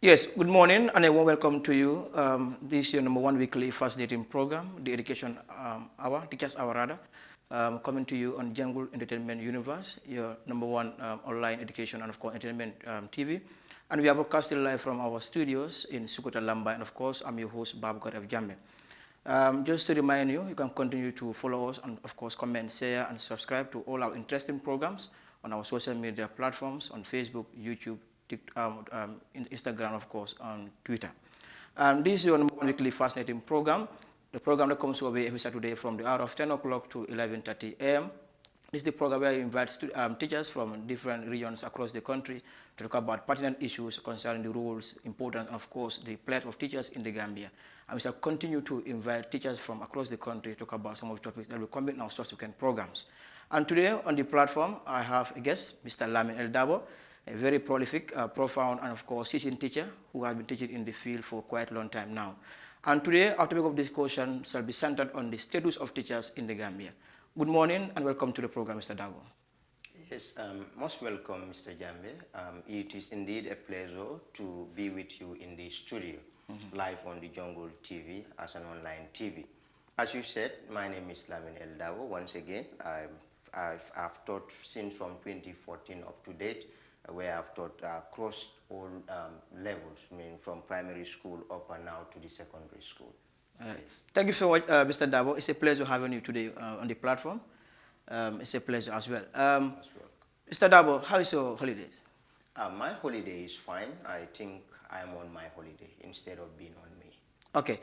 Yes, good morning and a warm welcome to you. This is your number one weekly fascinating program, the Education Hour, Teachers Hour rather, coming to you on Jungle Entertainment Universe, your number one online education and of course entertainment TV. And we are broadcasting live from our studios in Sukuta Lamba, and of course I'm your host, Babu of Jamme. Just to remind you, you can continue to follow us and of course comment, share and subscribe to all our interesting programs on our social media platforms on Facebook, YouTube, Instagram, of course, on Twitter. This is your number one weekly fascinating program, the program that comes your way every Saturday from the hour of 10 o'clock to 11:30 a.m. This is the program where I invite teachers from different regions across the country to talk about pertinent issues concerning the roles, importance, and of course, the plight of teachers in the Gambia. And we shall continue to invite teachers from across the country to talk about some of the topics that will come in our subsequent programs. And today on the platform, I have a guest, Mr. Lamin El Dabo, a very prolific, profound, and of course, seasoned teacher who has been teaching in the field for quite a long time now. And today, our topic of discussion shall be centered on the status of teachers in the Gambia. Good morning and welcome to the program, Mr. Dabo. Yes, most welcome, Mr. Jambe. It is indeed a pleasure to be with you in the studio, live on the Jungle TV as an online TV. As you said, my name is Lamin El Dabo. Once again, I've taught since from 2014 up to date, where I've taught across all levels, I mean from primary school up and now to the secondary school. Yes. Thank you so much, Mr. Dabo. It's a pleasure having you today on the platform. It's a pleasure as well. Mr. Dabo, how is your holidays? My holiday is fine. I think I'm on my holiday instead of being on me. Okay.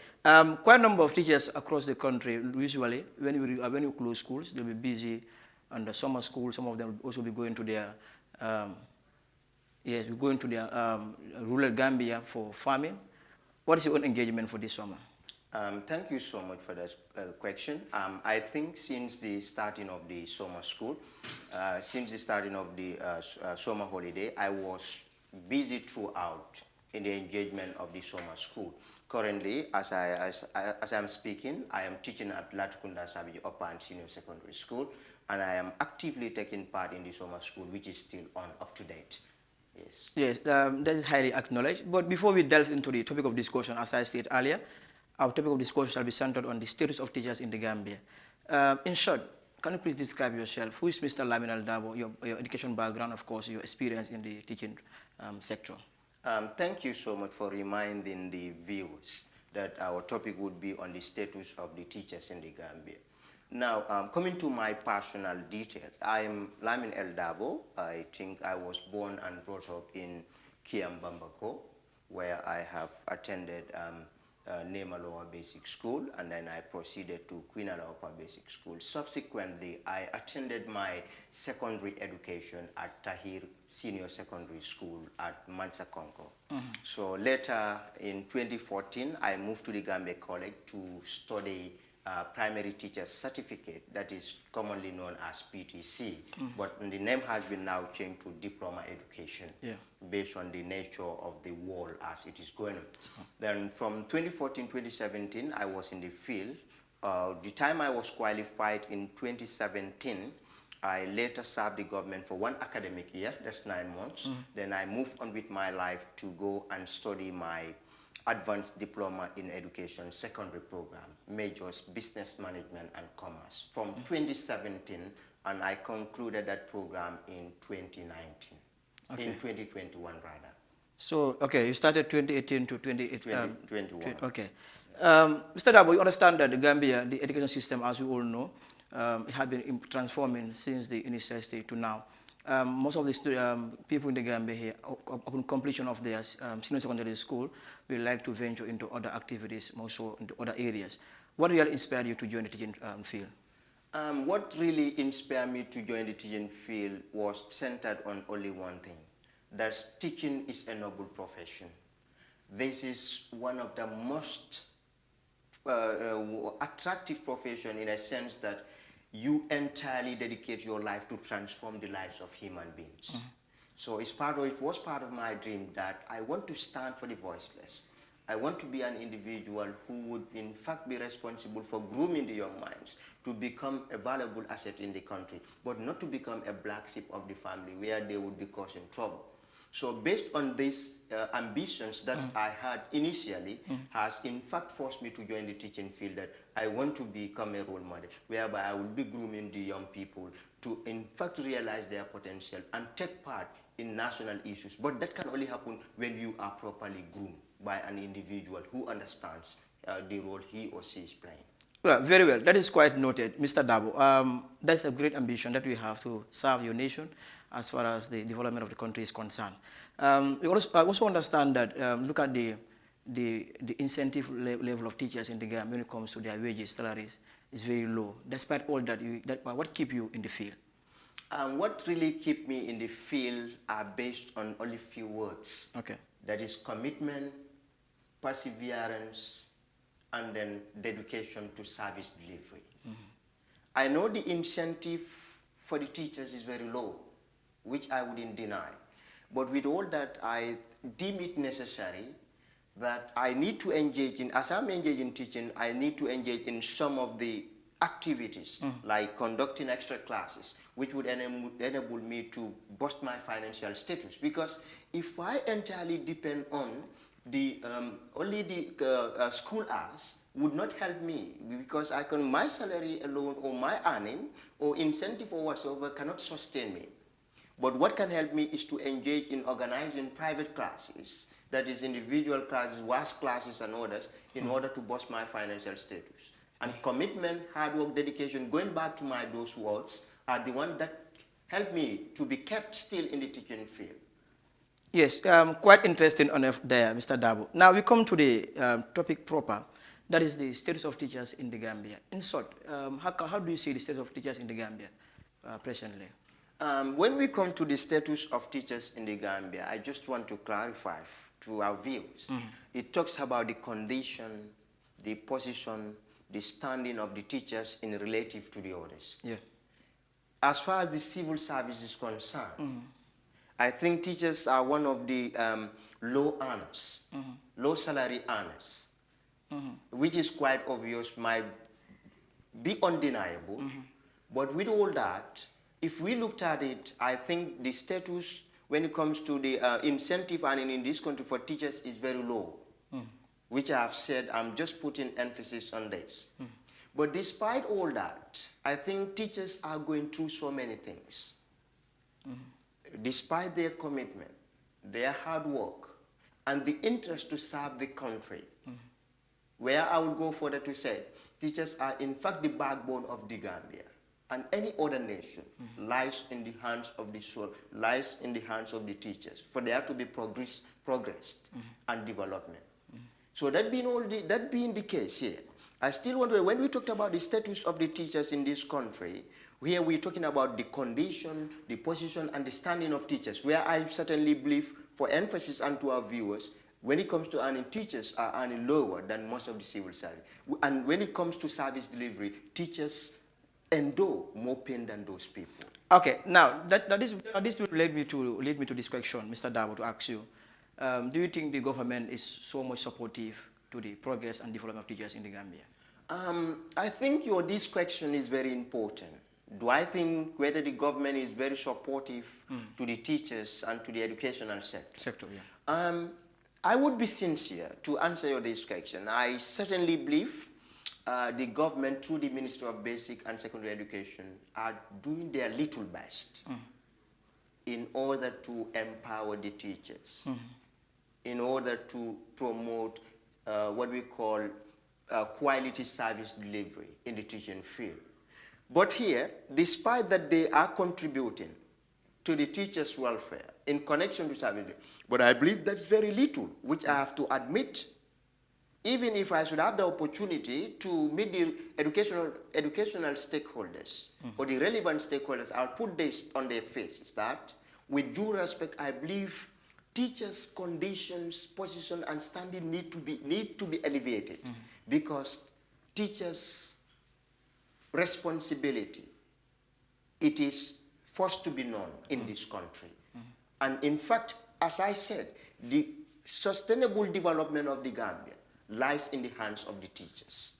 Quite a number of teachers across the country, usually, when you close schools, they'll be busy on the summer school. Some of them will also be going to their, we're going to their rural Gambia for farming. What is your own engagement for this summer? Thank you so much for that question. I think since the starting of the summer school, since the starting of the summer holiday, I was busy throughout in the engagement of the summer school. Currently, as I'm speaking, I am teaching at Latukunda Sabiji Upper and Senior Secondary School, and I am actively taking part in the summer school, which is still on up to date. Yes. Yes, that is highly acknowledged. But before we delve into the topic of discussion, as I said earlier, our topic of discussion shall be centered on the status of teachers in the Gambia. In short, can you please describe yourself? Who is Mr. Lamin Al Dabo, your education background, of course, your experience in the teaching sector? Thank you so much for reminding the viewers that our topic would be on the status of the teachers in the Gambia. Now, coming to my personal detail, I am Lamin El Dabo. I think I was born and brought up in Kiambambako, where I have attended Nemaloa Basic School, and then I proceeded to Queen Alaopa Basic School. Subsequently, I attended my secondary education at Tahir Senior Secondary School at Mansakonko. So later in 2014, I moved to the Gambia College to study primary teacher certificate, that is commonly known as PTC, but the name has been now changed to diploma education, based on the nature of the world as it is going on. Then from 2014-2017, I was in the field. The time I was qualified in 2017, I later served the government for 1 academic year, that's 9 months. Then I moved on with my life to go and study my advanced diploma in education secondary program, majors business management and commerce from 2017, and I concluded that program in 2019, in 2021 rather. So, okay, you started 2018 to 2021. Okay. Mr. Dabo, you understand that the Gambia, the education system, as we all know, it has been transforming since the initial stage to now. Most of the people in the Gambia here, upon completion of their senior secondary school, will like to venture into other activities, also into other areas. What really inspired you to join the teaching field? What really inspired me to join the teaching field was centered on only one thing, that teaching is a noble profession. This is one of the most attractive profession in a sense that you entirely dedicate your life to transform the lives of human beings. So it was part of my dream that I want to stand for the voiceless. I want to be an individual who would in fact be responsible for grooming the young minds to become a valuable asset in the country, but not to become a black sheep of the family where they would be causing trouble. So based on these ambitions that I had initially has in fact forced me to join the teaching field, that I want to become a role model, whereby I will be grooming the young people to in fact realize their potential and take part in national issues. But that can only happen when you are properly groomed by an individual who understands the role he or she is playing. Well, very well. That is quite noted, Mr. Dabo. That's a great ambition that we have to serve your nation as far as the development of the country is concerned. We also understand that look at the incentive level of teachers in the Gambia when it comes to their wages, salaries is very low. Despite all that, what keep you in the field? What really keep me in the field are based on only few words. Okay. That is commitment, perseverance, and then dedication to service delivery. I know the incentive for the teachers is very low, which I wouldn't deny. But with all that, I deem it necessary that I need to engage in, as I'm engaged in teaching, I need to engage in some of the activities, like conducting extra classes, which would enable me to boost my financial status. Because if I entirely depend on the only the school hours would not help me, because my salary alone or my earning or incentive or whatsoever cannot sustain me. But what can help me is to engage in organizing private classes, that is individual classes, WAS classes and others, in order to boost my financial status. And commitment, hard work, dedication, going back to those words, are the ones that help me to be kept still in the teaching field. Yes, quite interesting on there, Mr. Dabo. Now we come to the topic proper, that is the status of teachers in the Gambia. In short, how do you see the status of teachers in the Gambia presently? When we come to the status of teachers in the Gambia, I just want to clarify to our viewers. It talks about the condition, the position, the standing of the teachers in relative to the others. Yeah. As far as the civil service is concerned, I think teachers are one of the low earners, low salary earners, which is quite obvious, might be undeniable. But with all that, if we looked at it, I think the status when it comes to the incentive earning in this country for teachers is very low, which I have said, I'm just putting emphasis on this. But despite all that, I think teachers are going through so many things. Despite their commitment, their hard work, and the interest to serve the country, where I would go further to say, teachers are in fact the backbone of the Gambia. And any other nation lies in the hands of the soul, lies in the hands of the teachers, for there to be progress and development. So that being the case here, I still wonder, when we talked about the status of the teachers in this country, here we're talking about the condition, the position, and the standing of teachers, where I certainly believe, for emphasis and to our viewers, when it comes to earning, teachers are earning lower than most of the civil service. And when it comes to service delivery, teachers endure more pain than those people. Okay, now this will lead me to this question, Mr. Dabo, to ask you: do you think the government is so much supportive to the progress and development of teachers in the Gambia? I think this question is very important. Do I think whether the government is very supportive to the teachers and to the educational sector? Yeah. I would be sincere to answer this question. I certainly believe the government, through the Ministry of Basic and Secondary Education, are doing their little best in order to empower the teachers, in order to promote what we call quality service delivery in the teaching field. But here, despite that they are contributing to the teachers' welfare in connection to service delivery, but I believe that's very little, which I have to admit. Even if I should have the opportunity to meet the educational stakeholders or the relevant stakeholders, I'll put this on their faces that, with due respect, I believe teachers' conditions, position, and standing need to be elevated, because teachers' responsibility, it is first to be known in this country. And in fact, as I said, the sustainable development of the Gambia lies in the hands of the teachers.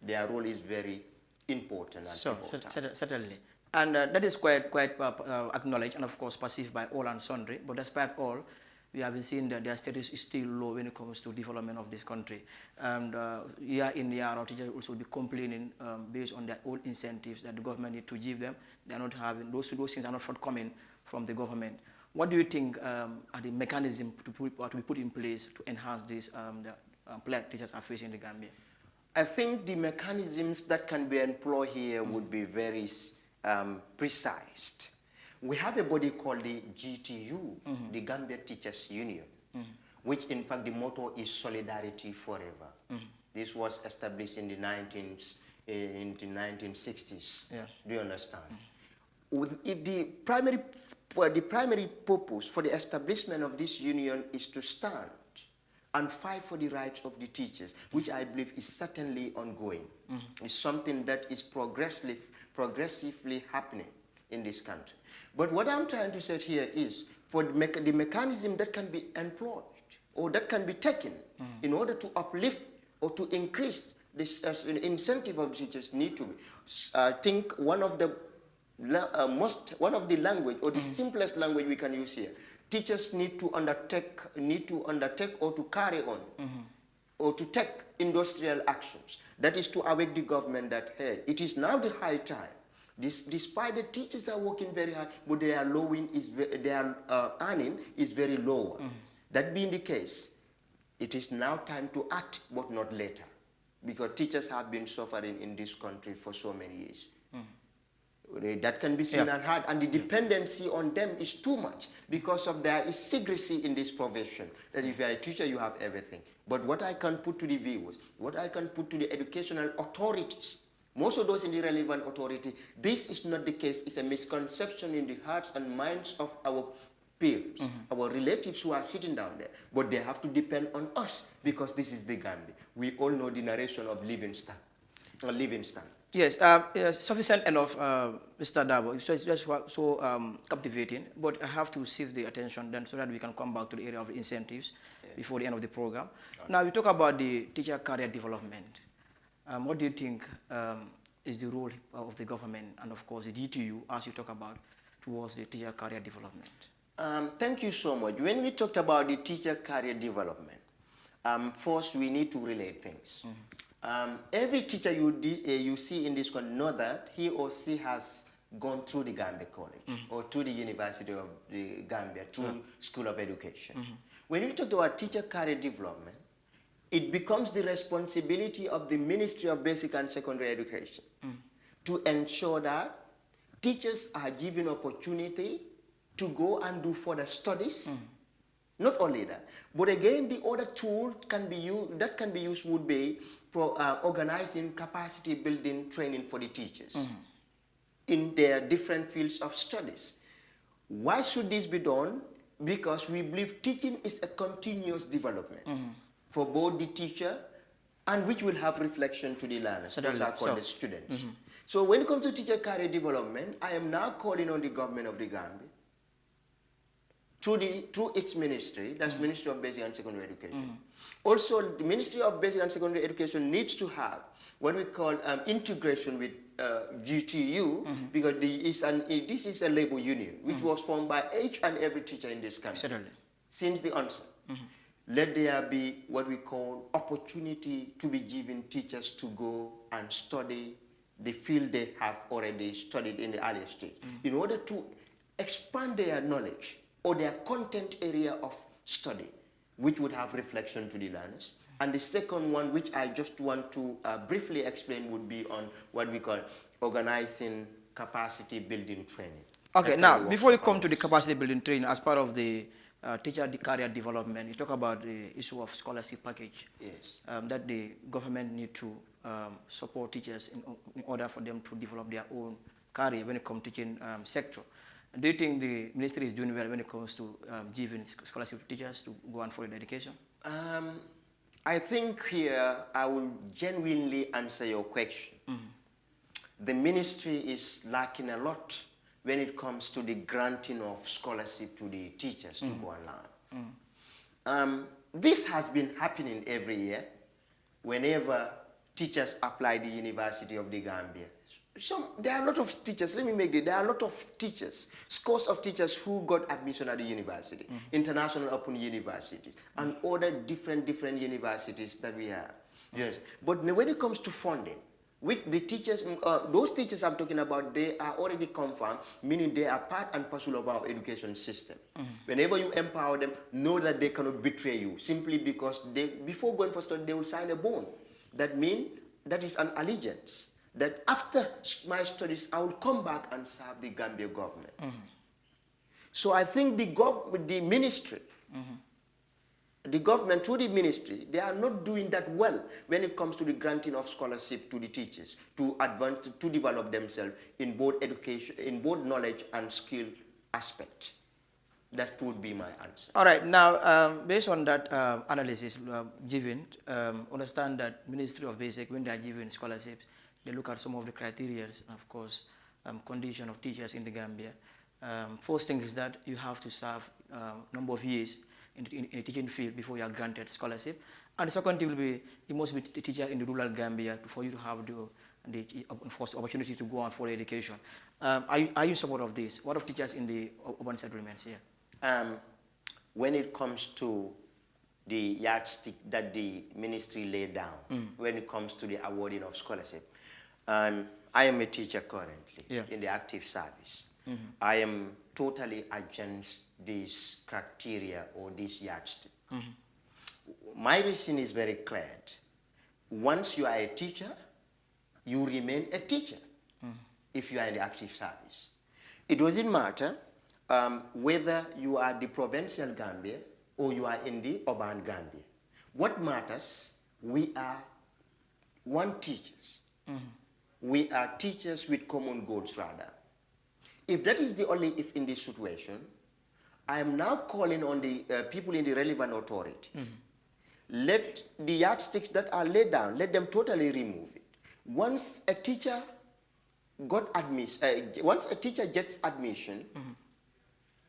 Their role is very important. And certainly. And that is quite acknowledged and of course perceived by all and sundry. But despite all, we have been seeing that their status is still low when it comes to development of this country. And year in, year out, teachers also be complaining based on their own incentives that the government need to give them. They are not having, those things are not forthcoming from the government. What do you think are the mechanisms to be put in place to enhance this teachers are facing in the Gambia? I think the mechanisms that can be employed here would be very precise. We have a body called the GTU, the Gambia Teachers Union, which in fact the motto is Solidarity Forever. This was established in the 1960s. Yeah. Do you understand? The primary purpose for the establishment of this union is to stand and fight for the rights of the teachers, which I believe is certainly ongoing. It's something that is progressively happening in this country. But what I'm trying to say here is, for the mechanism that can be employed or that can be taken in order to uplift or to increase this incentive of teachers need to be, I think one of the language or the simplest language we can use here, teachers need to undertake or to carry on or to take industrial actions. That is to awake the government that, hey, it is now the high time. Despite the teachers are working very hard, but their earning is very low. That being the case, it is now time to act, but not later, because teachers have been suffering in this country for so many years. That can be seen and heard, and the dependency on them is too much because of there is secrecy in this profession. That if you are a teacher, you have everything. But what I can put to the viewers, what I can put to the educational authorities, most of those in the relevant authority, this is not the case. It's a misconception in the hearts and minds of our peers, our relatives who are sitting down there. But they have to depend on us because this is the Gambia. We all know the narration of Livingston. Yes, sufficient enough, Mr. Dabo. So it's just so captivating, but I have to seize the attention then so that we can come back to the area of incentives before the end of the program. Now, we talk about the teacher career development. What do you think is the role of the government and, of course, the DTU, as you talk about, towards the teacher career development? Thank you so much. When we talked about the teacher career development, first we need to relate things. Every teacher you see in this country know that he or she has gone through the Gambia College or to the University of the Gambia, to School of Education. When we talk about teacher career development, it becomes the responsibility of the Ministry of Basic and Secondary Education to ensure that teachers are given opportunity to go and do further studies. Not only that, but again, the other tool that can be used would be for organizing capacity building training for the teachers in their different fields of studies. Why should this be done? Because we believe teaching is a continuous development for both the teacher and which will have reflection to the learners. So those are called the students. So when it comes to teacher career development, I am now calling on the government of the Gambia through its ministry, that's Ministry of Basic and Secondary Education. Also, the Ministry of Basic and Secondary Education needs to have what we call integration with GTU, because this is a labor union which was formed by each and every teacher in this country since the onset. Let there be what we call opportunity to be given teachers to go and study the field they have already studied in the earlier stage in order to expand their knowledge or their content area of study, which would have reflection to the learners. And the second one, which I just want to briefly explain, would be on what we call organizing capacity building training. Okay, now, before you come to the capacity building training, as part of the teacher career development, you talk about the issue of scholarship package. Yes. That the government need to support teachers in order for them to develop their own career when it comes to teaching sector. Do you think the ministry is doing well when it comes to giving scholarship teachers to go and follow education? I think here I will genuinely answer your question. The ministry is lacking a lot when it comes to the granting of scholarship to the teachers to go and learn. This has been happening every year whenever teachers apply the University of the Gambia there are a lot of teachers, let me make it, there are a lot of teachers, scores of teachers who got admission at the university, international open universities, and other different universities that we have. Yes, but when it comes to funding, with the teachers, those teachers I'm talking about, they are already confirmed, meaning they are part and parcel of our education system. Whenever you empower them, know that they cannot betray you, simply because before going for study, they will sign a bond. That means that is an allegiance, that after my studies, I will come back and serve the Gambia government. So I think the ministry, the government through the ministry, they are not doing that well when it comes to the granting of scholarship to the teachers to advance, to develop themselves in both education, in both knowledge and skill aspect. That would be my answer. All right. Now, based on that analysis given, understand that Ministry of Basic, when they are giving scholarships, they look at some of the criteria and, of course, condition of teachers in the Gambia. First thing is that you have to serve number of years in a teaching field before you are granted scholarship. And the second thing will be, you must be a teacher in the rural Gambia for you to have the first opportunity to go on for education. Are you in support of this? What of teachers in the urban settlements here? When it comes to the yardstick that the ministry laid down, when it comes to the awarding of scholarship, I am a teacher currently in the active service. I am totally against this criteria or this yardstick. My reason is very clear. Once you are a teacher, you remain a teacher if you are in the active service. It doesn't matter whether you are the provincial Gambia or you are in the urban Gambia. What matters, we are one teachers. We are teachers with common goals rather. If that is the only if in this situation, I am now calling on the people in the relevant authority. Let the yardsticks that are laid down, let them totally remove it. Once a teacher once a teacher gets admission,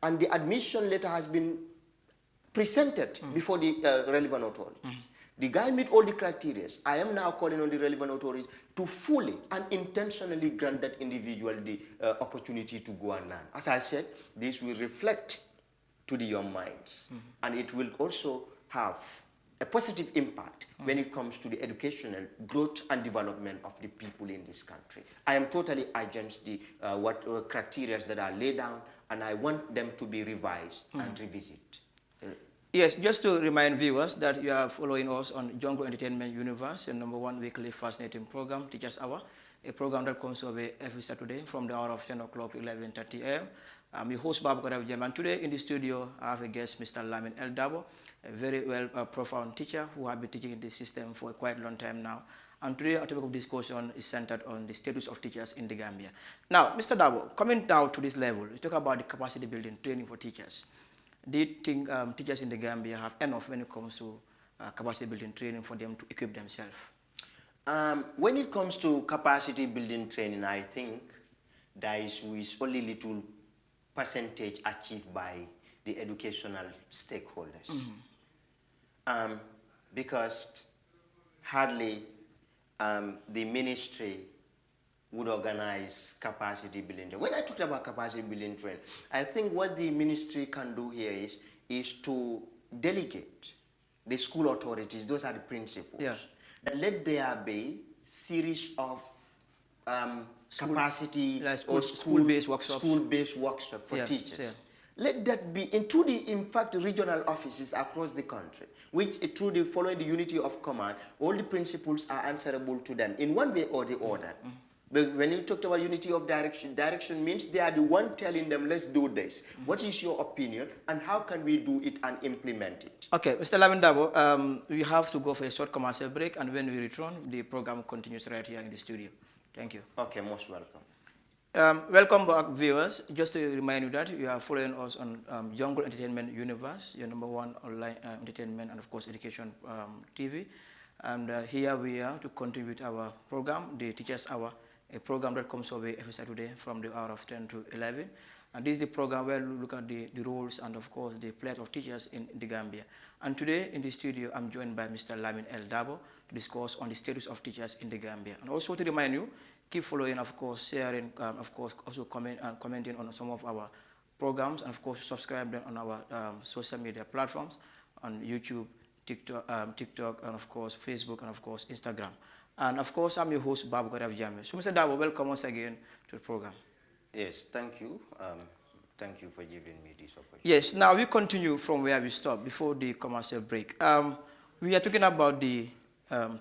and the admission letter has been presented before the relevant authorities, the guy meet all the criteria. I am now calling on the relevant authorities to fully and intentionally grant that individual the opportunity to go and learn. As I said, this will reflect to the young minds, and it will also have a positive impact when it comes to the educational growth and development of the people in this country. I am totally against the criteria that are laid down, and I want them to be revised and revisited. Yes, just to remind viewers that you are following us on Jungle Entertainment Universe, your #1 weekly fascinating program, Teachers Hour, a program that comes over every Saturday from the hour of 10 o'clock to 11:30 a.m. I'm your host, Babu Karavjam, and today in the studio, I have a guest, Mr. Lamin El Dabo, a very profound teacher who has been teaching in this system for a quite long time now. And today, our topic of discussion is centered on the status of teachers in the Gambia. Now, Mr. Dabo, coming down to this level, you talk about the capacity building, training for teachers. Do you think teachers in the Gambia have enough when it comes to capacity building training for them to equip themselves? When it comes to capacity building training, I think there is only little percentage achieved by the educational stakeholders. Because hardly the ministry would organize capacity building. When I talked about capacity building training, I think what the ministry can do here is to delegate the school authorities, those are the principals. Yeah. Let there be series of capacity like school-based workshops. School-based workshops for teachers. Yeah. Let that be into in fact, regional offices across the country, which through following the unity of command, all the principals are answerable to them in one way or the other. But when you talked about unity of direction, direction means they are the one telling them, let's do this. What is your opinion, and how can we do it and implement it? Okay, Mr. Lamin Dabo, we have to go for a short commercial break, and when we return, the program continues right here in the studio. Thank you. Okay, most welcome. Welcome back, viewers. Just to remind you that you are following us on Jungle Entertainment Universe, your #1 online entertainment and, of course, education TV. And here we are to contribute our program, the Teachers Hour, a program that comes over every Saturday from the hour of 10 to 11. And this is the program where we look at the roles and, of course, the plight of teachers in the Gambia. And today in the studio, I'm joined by Mr. Lamin El Dabo to discuss on the status of teachers in the Gambia. And also to remind you, keep following, of course, sharing, of course, also commenting on some of our programs, and of course, subscribe them on our social media platforms on YouTube, TikTok, and of course, Facebook, and of course, Instagram. And of course, I'm your host, Babu Garav Jame. So, Mr. Dabo, welcome once again to the program. Yes, thank you. Thank you for giving me this opportunity. Yes, now we continue from where we stopped before the commercial break. We are talking about the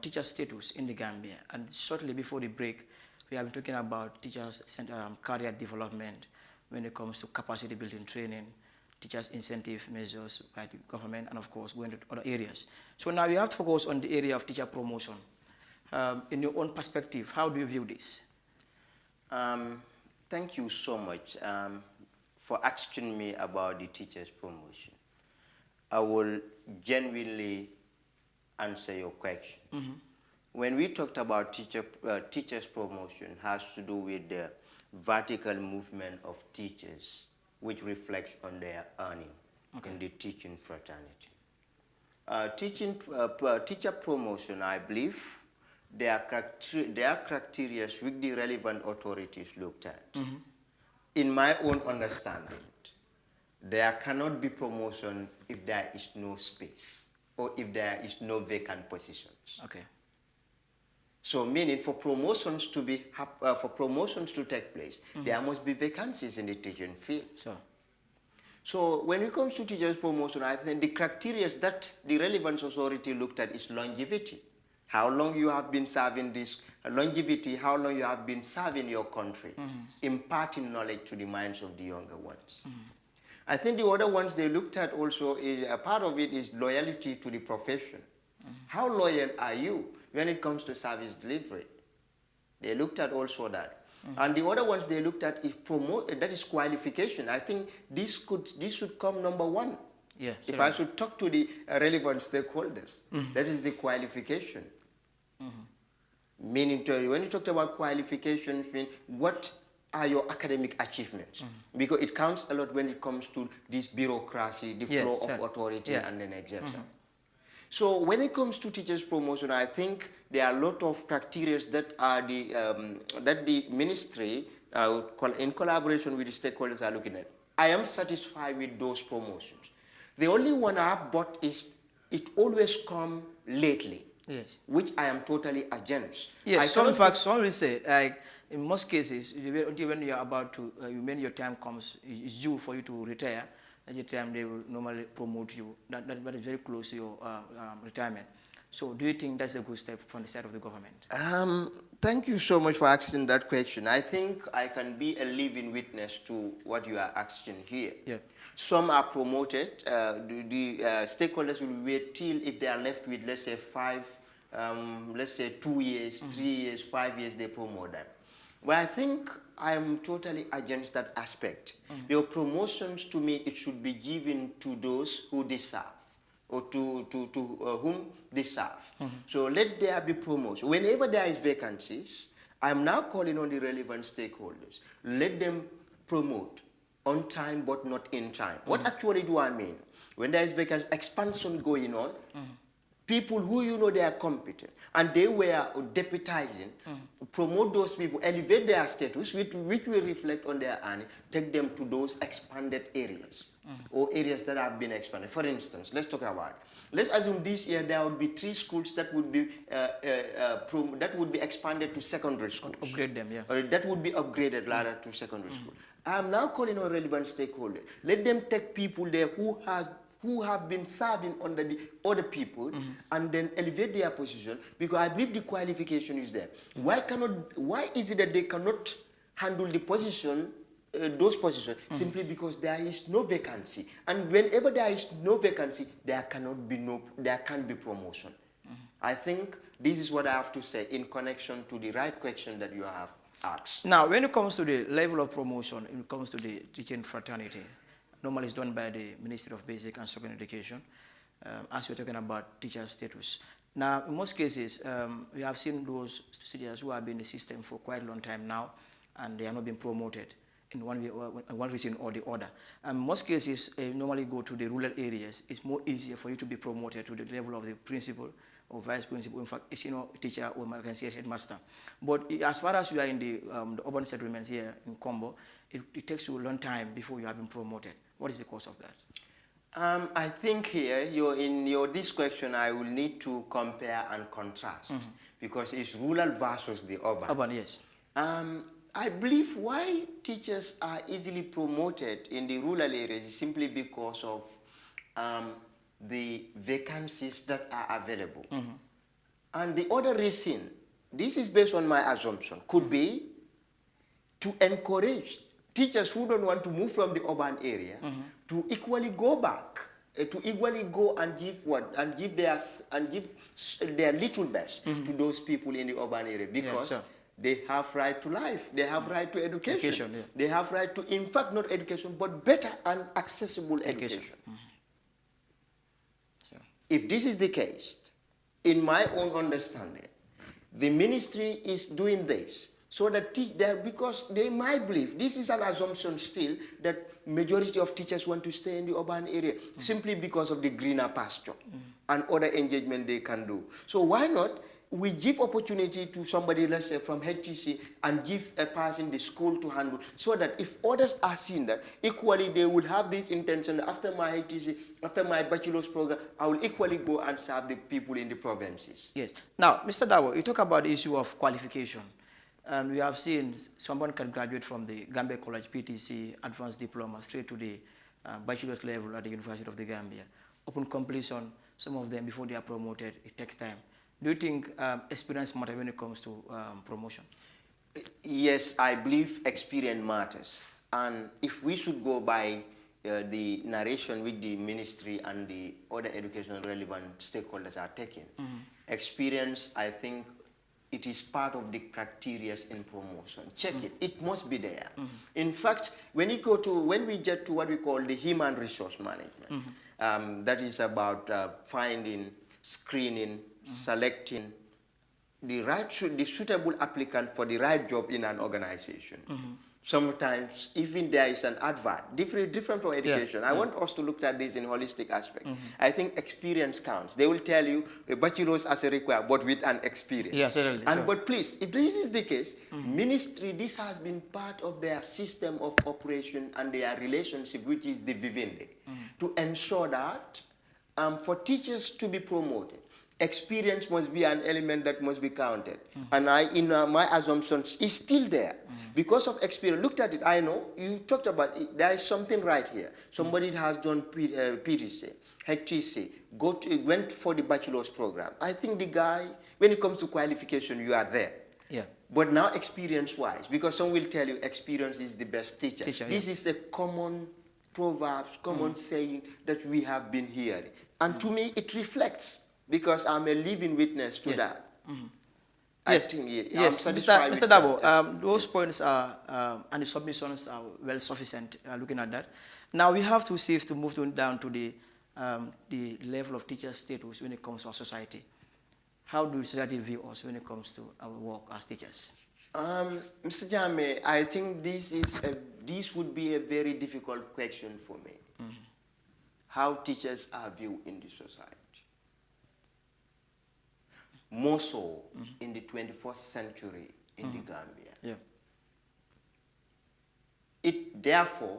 teacher status in the Gambia, and shortly before the break, we have been talking about teachers' career development when it comes to capacity building training, teachers' incentive measures by the government, and of course, going to other areas. So now we have to focus on the area of teacher promotion. In your own perspective, how do you view this? Thank you so much for asking me about the teachers' promotion. I will genuinely answer your question. Mm-hmm. When we talked about teachers' promotion, has to do with the vertical movement of teachers, which reflects on their earning in the teaching fraternity. Teacher promotion, I believe, there are criteria which the relevant authorities looked at. Mm-hmm. In my own understanding, there cannot be promotion if there is no space or if there is no vacant positions. Okay. So, meaning for promotions to take place, mm-hmm. there must be vacancies in the teaching field. So, when it comes to teachers' promotion, I think the criteria that the relevant authority looked at is longevity. How long you have been serving this longevity, how long you have been serving your country, mm-hmm. imparting knowledge to the minds of the younger ones. Mm-hmm. I think the other ones they looked at also, a part of it is loyalty to the profession. Mm-hmm. How loyal are you when it comes to service delivery? They looked at also that. Mm-hmm. And the other ones they looked at is that is qualification. I think this should come number one. Yeah, if I should talk to the relevant stakeholders, mm-hmm. that is the qualification. Mm-hmm. Meaning, when you talked about qualifications, what are your academic achievements? Mm-hmm. Because it counts a lot when it comes to this bureaucracy, the flow of authority, and then exertion. Mm-hmm. So when it comes to teachers' promotion, I think there are a lot of criteria that are that the ministry, in collaboration with the stakeholders, are looking at. I am satisfied with those promotions. The only one I have bought is it always comes lately. Yes. Which I am totally against. Yes, some will say, like, in most cases, until when you are about to, when your time comes, it's due for you to retire, that's the time they will normally promote you. That is very close to your retirement. So do you think that's a good step from the side of the government? Thank you so much for asking that question. I think I can be a living witness to what you are asking here. Yeah. Some are promoted. The stakeholders will wait till if they are left with, let's say, 2 years, mm-hmm. 3 years, 5 years, they promote them. But I think I am totally against that aspect. Mm-hmm. Your promotions, to me, it should be given to those who deserve, or to whom they serve. Mm-hmm. So let there be promotion. Whenever there is vacancies, I am now calling on the relevant stakeholders. Let them promote on time but not in time. Mm-hmm. What actually do I mean? When there is vacancy, expansion going on, mm-hmm. people who you know they are competent and they were deputizing, promote those people, elevate their status, which will reflect on their earning, take them to those expanded areas or areas that have been expanded. For instance, let's talk about, let's assume this year there would be 3 schools that would be expanded to secondary schools. Upgrade them, yeah. Or that would be upgraded rather to secondary school. I am now calling on relevant stakeholders. Let them take people there who have been serving under the other people, and then elevate their position, because I believe the qualification is there. Why is it that they cannot handle the position, those positions, simply because there is no vacancy? And whenever there is no vacancy, there can't be promotion. I think this is what I have to say in connection to the right question that you have asked. Now, when it comes to the level of promotion, when it comes to the teaching fraternity, normally it's done by the Ministry of Basic and Secondary Education, as we're talking about teacher status. Now, in most cases, we have seen those teachers who have been in the system for quite a long time now, and they are not being promoted. in one way or one reason or the other. Most cases normally go to the rural areas. It's more easier for you to be promoted to the level of the principal or vice principal, in fact, a senior teacher or I can say headmaster. But as far as you are in the urban settlements here in Combo, it takes you a long time before you have been promoted. What is the cause of that? I think here, this question, I will need to compare and contrast because it's rural versus the urban. Urban, yes. I believe why teachers are easily promoted in the rural areas is simply because of the vacancies that are available. And the other reason, this is based on my assumption, could be to encourage teachers who don't want to move from the urban area to equally go back, to equally go and give their little best to those people in the urban area, because they have right to life, they have right to education, they have right to, in fact, not education, but better and accessible education. If this is the case, in my own understanding, the ministry is doing this so that because they might believe, this is an assumption still, that majority of teachers want to stay in the urban area simply because of the greener pasture and other engagement they can do. So why not we give opportunity to somebody, let's say from HTC, and give a person the school to handle, so that if others are seeing that, equally they would have this intention, after my HTC, after my bachelor's program, I will equally go and serve the people in the provinces. Yes. Now, Mr. Dawo, you talk about the issue of qualification. And we have seen someone can graduate from the Gambia College PTC Advanced Diploma straight to the bachelor's level at the University of the Gambia. Upon completion, some of them, before they are promoted, it takes time. Do you think experience matters when it comes to promotion? Yes, I believe experience matters. And if we should go by the narration which the ministry and the other education relevant stakeholders are taking, experience, I think, it is part of the criteria in promotion. Check it. It must be there. In fact, when we get to what we call the human resource management, that is about finding, screening, selecting the suitable applicant for the right job in an organization. Sometimes even there is an advert, different from education. I want us to look at this in holistic aspect. I think experience counts. They will tell you the bachelor's as a required, but with an experience. Yeah, certainly. But please, if this is the case, ministry, this has been part of their system of operation and their relationship, which is the Vivendi, to ensure that for teachers to be promoted, experience must be an element that must be counted. And in my assumptions, is still there. Because of experience, looked at it, I know, you talked about it, there is something right here. Somebody has done PTC, HTC, went for the bachelor's program. I think the guy, when it comes to qualification, you are there. Yeah. But now experience-wise, because some will tell you experience is the best teacher. This is a common proverb, common saying that we have been hearing. And to me, it reflects, because I'm a living witness to that. Yes, Mr. Dabo, those points are, and the submissions are well sufficient looking at that. Now we have to see if to move down to the level of teacher status when it comes to our society. How do society view us when it comes to our work as teachers? Mr. Jame, I think this would be a very difficult question for me. How teachers are viewed in the society. More so in the 21st century in the Gambia. It therefore,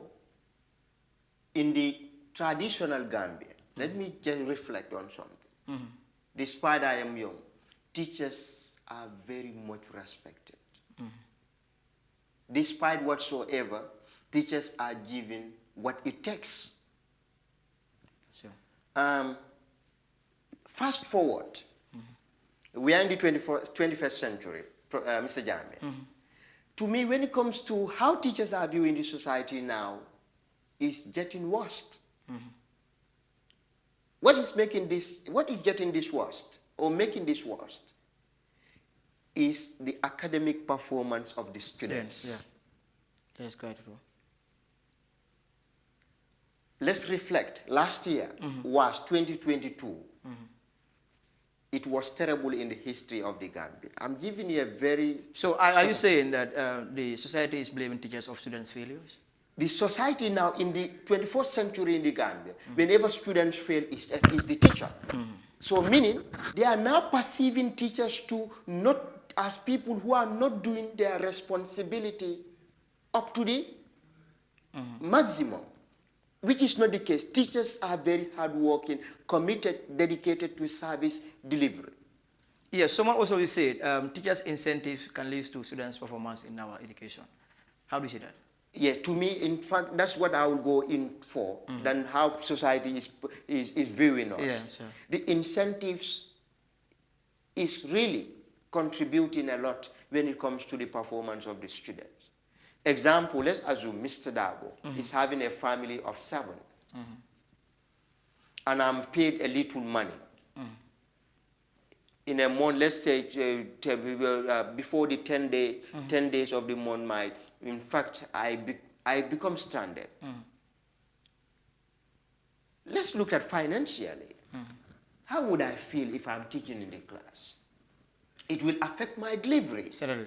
in the traditional Gambia, let me just reflect on something. Despite I am young, teachers are very much respected. Despite whatsoever, teachers are given what it takes. Fast forward. We are in the 21st century, Mr. Jame. To me, when it comes to how teachers are viewed in the society now, is getting worse. What is getting this worse, or making this worse, is the academic performance of the students. That's quite true. Let's reflect. Last year was 2022. it was terrible in the history of the Gambia. I'm giving you a very... So are you saying that the society is blaming teachers of students' failures? The society now in the 21st century in the Gambia, whenever students fail, is the teacher. So meaning, they are now perceiving teachers to not as people who are not doing their responsibility up to the maximum, which is not the case. Teachers are very hardworking, committed, dedicated to service delivery. Yes, someone also will say teachers' incentives can lead to students' performance in our education. How do you see that? Yeah, to me, in fact, that's what I will go in for, than how society is viewing us. Yeah, sure. The incentives is really contributing a lot when it comes to the performance of the students. Example, let's assume Mr. Dabo is having a family of 7, and I'm paid a little money. In a month, let's say before the 10 days of the month, in fact, I become stranded. Let's look at financially. How would I feel if I'm teaching in the class? It will affect my delivery. Certainly.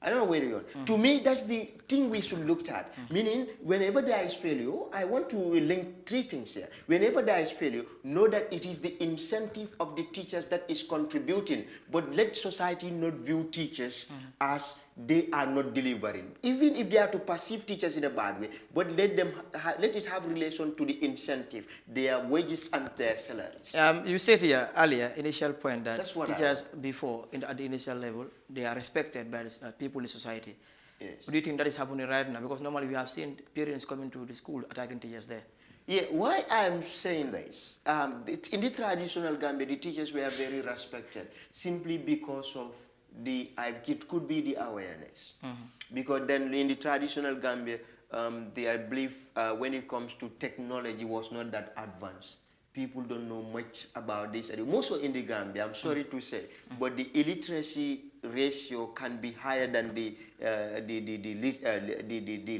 I don't know where you're on. To me, that's the thing we should look at. Meaning, whenever there is failure, I want to link 3 things here. Whenever there is failure, know that it is the incentive of the teachers that is contributing. But let society not view teachers as they are not delivering. Even if they are to perceive teachers in a bad way, but let it have relation to the incentive, their wages and their salaries. You said here earlier, initial point, that teachers before, at the initial level, they are respected by the, people in the society. Yes. Do you think that is happening right now? Because normally we have seen parents coming to the school attacking teachers there. Yeah, why I'm saying this, in the traditional Gambia, the teachers were very respected simply because of it could be the awareness. Because then in the traditional Gambia, I believe when it comes to technology was not that advanced. People don't know much about this. Also in the Gambia, I'm sorry to say, but the illiteracy ratio can be higher than the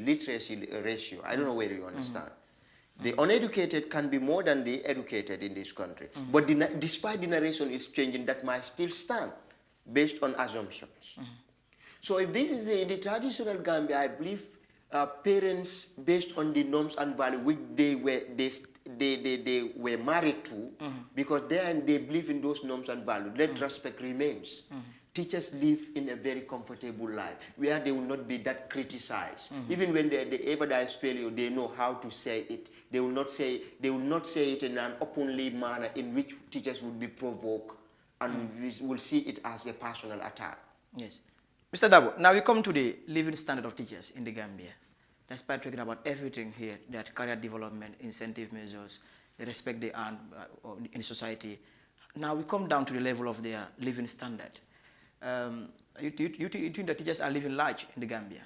literacy ratio. I don't know whether you understand. The uneducated can be more than the educated in this country. But despite the narration is changing, that might still stand based on assumptions. So if this is in the traditional Gambia, I believe parents, based on the norms and values which they were married to, because they believe in those norms and values, let respect remains. Teachers live in a very comfortable life where they will not be that criticized. Even when ever there is failure, they know how to say it. They will not say it in an openly manner in which teachers would be provoked and will see it as a personal attack. Yes. Mr. Dabo, now we come to the living standard of teachers in the Gambia. Despite talking about everything here, that career development, incentive measures, the respect they earn in society, now we come down to the level of their living standard. You think that teachers are living large in the Gambia?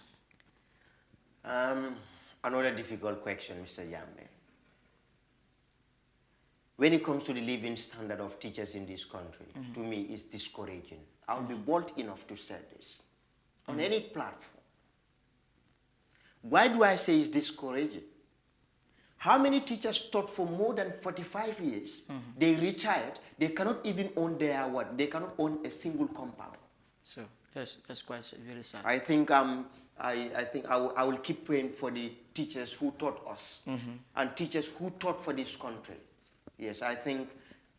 Another difficult question, Mr. Yambe. When it comes to the living standard of teachers in this country, to me, it's discouraging. I'll be bold enough to say this on any platform. Why do I say it's discouraging? How many teachers taught for more than 45 years? They retired. They cannot even own their what? They cannot own a single compound. So that's quite very sad. I think I will keep praying for the teachers who taught us and teachers who taught for this country. Yes, I think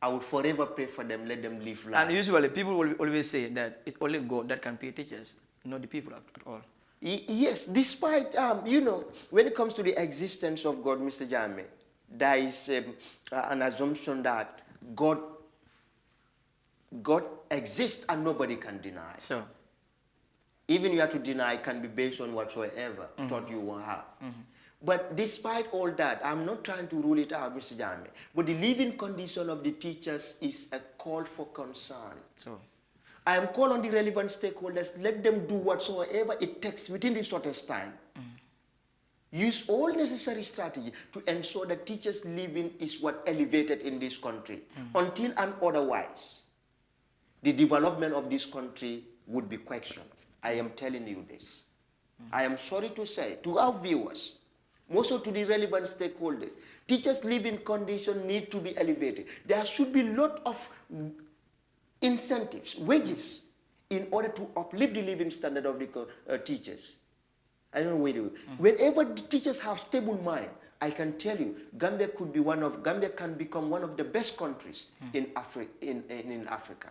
I will forever pray for them. Let them live life. And usually people will always say that it's only God that can pay teachers, not the people at all. Yes, despite, you know, when it comes to the existence of God, Mr. Jame, there is an assumption that God exists and nobody can deny. So, even you have to deny can be based on whatsoever thought you will have. But despite all that, I'm not trying to rule it out, Mr. Jame, but the living condition of the teachers is a call for concern. So, I am calling on the relevant stakeholders, let them do whatsoever it takes within the shortest time. Use all necessary strategy to ensure that teachers' living is what elevated in this country. Until and otherwise, the development of this country would be questioned. I am telling you this. I am sorry to say to our viewers, also to the relevant stakeholders, teachers' living condition need to be elevated. There should be a lot of incentives, wages, in order to uplift the living standard of the teachers. I don't know where to. Whenever the teachers have stable mind, I can tell you, Gambia can become one of the best countries in Africa.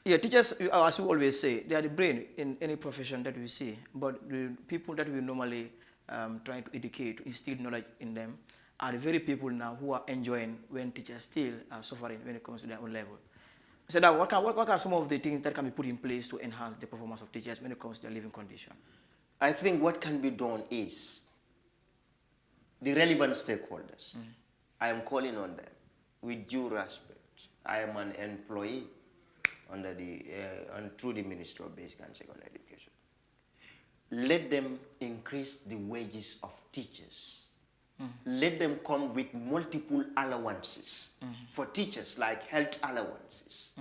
Yeah, teachers, as we always say, they are the brain in any profession that we see. But the people that we normally try to educate, to instill knowledge in them, are the very people now who are enjoying when teachers still are suffering when it comes to their own level. So now, what are some of the things that can be put in place to enhance the performance of teachers when it comes to their living condition? I think what can be done is the relevant stakeholders. I am calling on them with due respect. I am an employee under through the Ministry of Basic and Secondary Education. Let them increase the wages of teachers. Let them come with multiple allowances for teachers, like health allowances,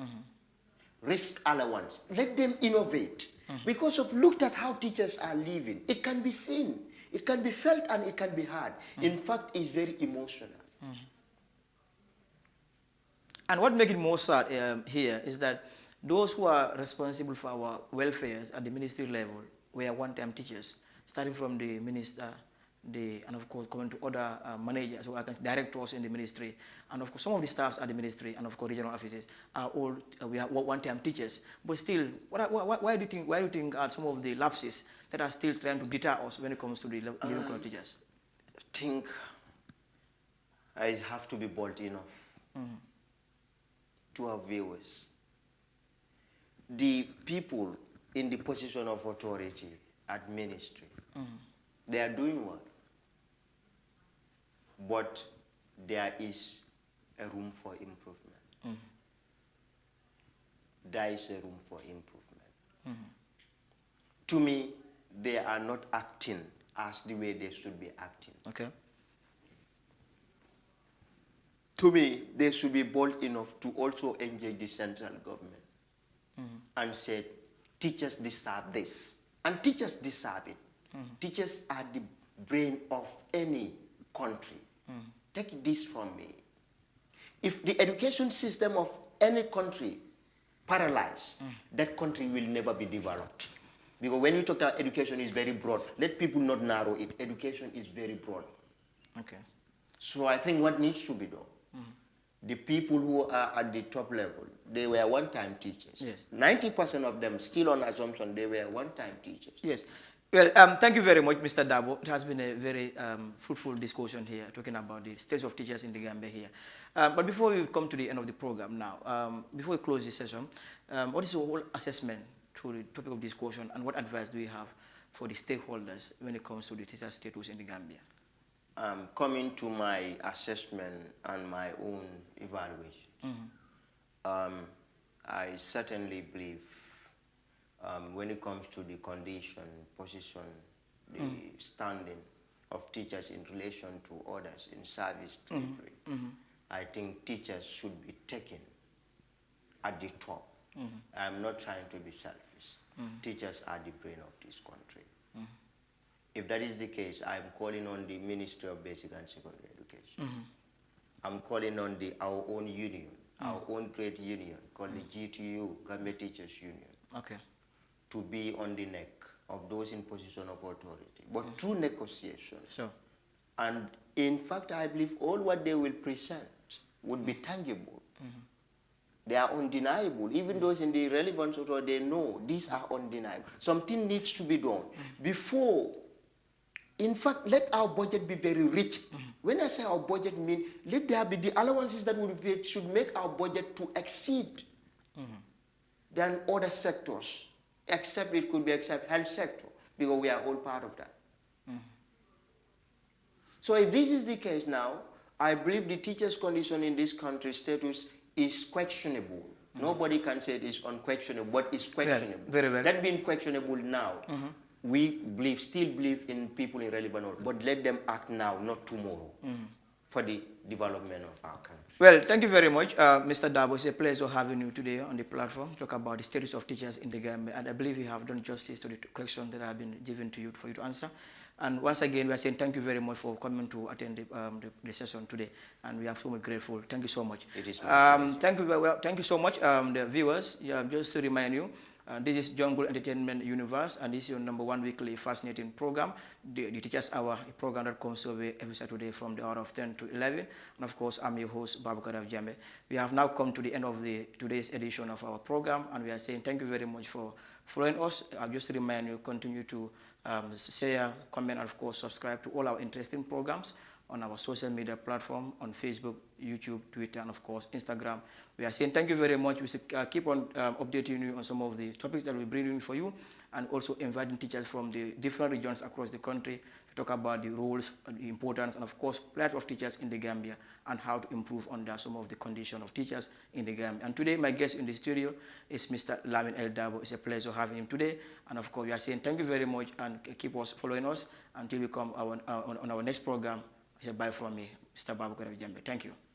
risk allowance. Let them innovate. Because of looked at how teachers are living, it can be seen, it can be felt, and it can be heard. In fact, it's very emotional. And what makes it more sad here is that those who are responsible for our welfare at the ministry level were one-time teachers, starting from the minister, and of course coming to other managers or directors in the ministry, and of course some of the staffs at the ministry, and of course regional offices are all we are one-time teachers. But still, why do you think are some of the lapses that are still trying to deter us when it comes to the living of teachers? I think I have to be bold enough to our viewers. The people in the position of authority at ministry, they are doing well. But there is a room for improvement. There is a room for improvement. To me, they are not acting as the way they should be acting. Okay. To me, they should be bold enough to also engage the central government and say, teachers deserve this. And teachers deserve it. Teachers are the brain of any country. Take this from me. If the education system of any country paralyzed, that country will never be developed. Because when we talk about education, is very broad. Let people not narrow it. Education is very broad. Okay. So I think what needs to be done, the people who are at the top level, they were one-time teachers. Yes. 90% of them, still on assumption, they were one-time teachers. Yes. Well, thank you very much, Mr. Dabo. It has been a very fruitful discussion here, talking about the state of teachers in the Gambia here. But before we come to the end of the program now, before we close this session, what is your whole assessment to the topic of discussion, and what advice do you have for the stakeholders when it comes to the teacher status in the Gambia? Coming to my assessment and my own evaluation, I certainly believe when it comes to the condition, position, the standing of teachers in relation to others in service delivery, I think teachers should be taken at the top. I'm not trying to be selfish. Teachers are the brain of this country. If that is the case, I'm calling on the Ministry of Basic and Secondary Education. I'm calling on our own union, our own great union called the GTU, Gambia Teachers Union. Okay. To be on the neck of those in position of authority, but through negotiations. So, and in fact, I believe all what they will present would be tangible. They are undeniable. Even those in the relevant authority, they know these are undeniable. Something needs to be done before. In fact, let our budget be very rich. When I say our budget, mean let there be the allowances that will be paid should make our budget to exceed than other sectors. Except it could be health sector, because we are all part of that. So if this is the case now, I believe the teacher's condition in this country status is questionable. Nobody can say it is unquestionable, but it's questionable. Well, very well. That being questionable now, we still believe in people in relevant order, but let them act now, not tomorrow, for the development of our country. Well, thank you very much, Mr. Dabo. It's a pleasure having you today on the platform to talk about the status of teachers in the Gambia. And I believe you have done justice to the question that have been given to you for you to answer. And once again, we are saying thank you very much for coming to attend the session today, and we are so much grateful. Thank you so much. It is my thank you so much, the viewers. Just to remind you, this is Jungle Entertainment Universe, and this is your #1 weekly fascinating program, the Teachers Hour, a program that comes your way every Saturday from the hour of 10 to 11. And of course, I'm your host, Babakar Jambe. We have now come to the end of today's edition of our program, and we are saying thank you very much for following us. I'll just remind you, continue to share, comment, and of course, subscribe to all our interesting programs on our social media platform, on Facebook, YouTube, Twitter, and of course, Instagram. We are saying thank you very much. We keep on updating you on some of the topics that we bring in for you, and also inviting teachers from the different regions across the country to talk about the roles, the importance, and of course, plight of teachers in the Gambia, and how to improve under some of the condition of teachers in the Gambia. And today, my guest in the studio is Mr. Lamin El Dabo. It's a pleasure having him today. And of course, we are saying thank you very much, and keep us following us until we come on our next program. It's a bye from me, Mr. Babakar Jambe. Thank you.